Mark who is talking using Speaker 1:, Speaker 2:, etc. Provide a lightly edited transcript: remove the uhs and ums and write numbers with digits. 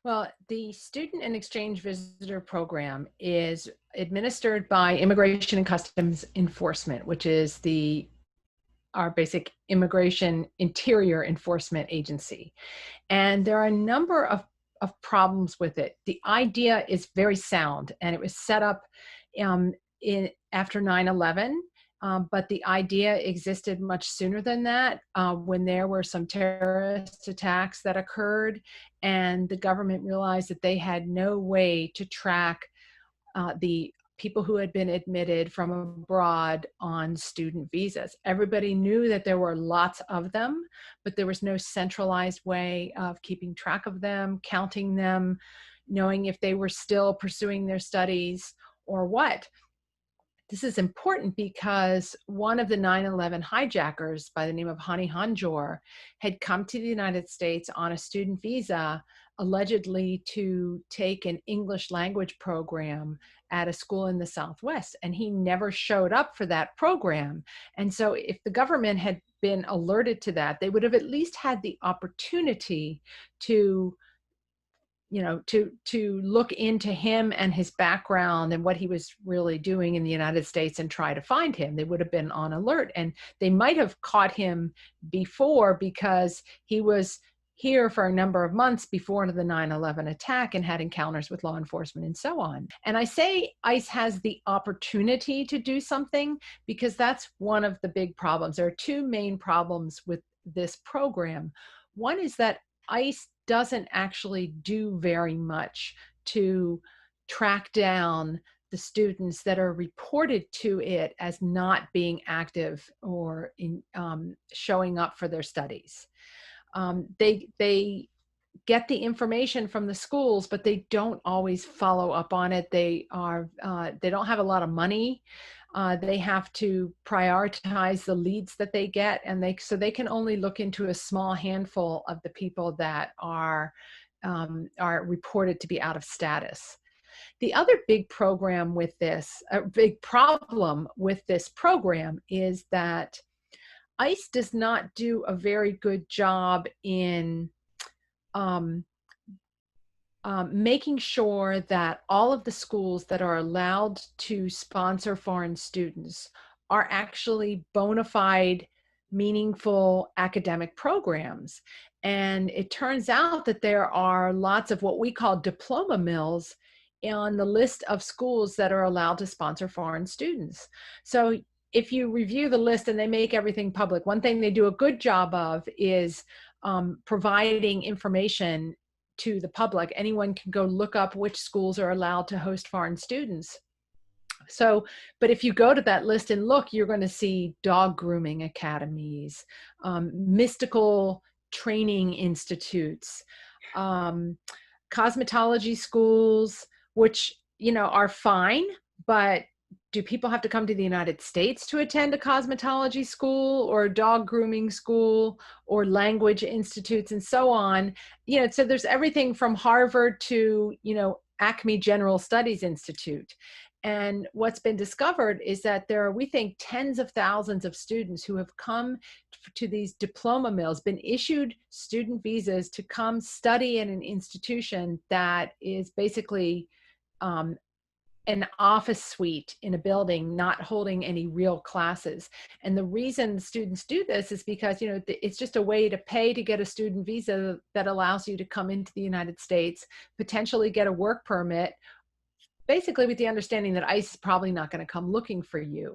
Speaker 1: Well, the Student and Exchange Visitor Program is administered by Immigration and Customs Enforcement, which is our basic immigration interior enforcement agency. And there are a number of problems with it. The idea is very sound, and it was set up after 9/11. But the idea existed much sooner than that, when there were some terrorist attacks that occurred, and the government realized that they had no way to track the people who had been admitted from abroad on student visas. Everybody knew that there were lots of them, but there was no centralized way of keeping track of them, counting them, knowing if they were still pursuing their studies or what. This is important because one of the 9/11 hijackers by the name of Hani Hanjour had come to the United States on a student visa, allegedly to take an English language program at a school in the Southwest, and he never showed up for that program. And so if the government had been alerted to that, they would have at least had the opportunity to to look into him and his background and what he was really doing in the United States and try to find him. They would have been on alert, and they might have caught him before because he was here for a number of months before the 9/11 attack and had encounters with law enforcement and so on. And I say ICE has the opportunity to do something because that's one of the big problems. There are two main problems with this program. One is that ICE doesn't actually do very much to track down the students that are reported to it as not being active or showing up for their studies. They get the information from the schools, but they don't always follow up on it. They don't have a lot of money. They have to prioritize the leads that they get, and so they can only look into a small handful of the people that are reported to be out of status. The other big problem with this program is that ICE does not do a very good job in making sure that all of the schools that are allowed to sponsor foreign students are actually bona fide, meaningful academic programs. And it turns out that there are lots of what we call diploma mills on the list of schools that are allowed to sponsor foreign students. So if you review the list and they make everything public, one thing they do a good job of is providing information to the public. Anyone can go look up which schools are allowed to host foreign students. So, but if you go to that list and look, you're going to see dog grooming academies, mystical training institutes, cosmetology schools, which, are fine, but do people have to come to the United States to attend a cosmetology school or a dog grooming school or language institutes and so on? So there's everything from Harvard to, Acme General Studies Institute. And what's been discovered is that there are, we think, tens of thousands of students who have come to these diploma mills, been issued student visas to come study in an institution that is basically an office suite in a building, not holding any real classes. And the reason students do this is because, it's just a way to pay to get a student visa that allows you to come into the United States, potentially get a work permit, basically with the understanding that ICE is probably not going to come looking for you.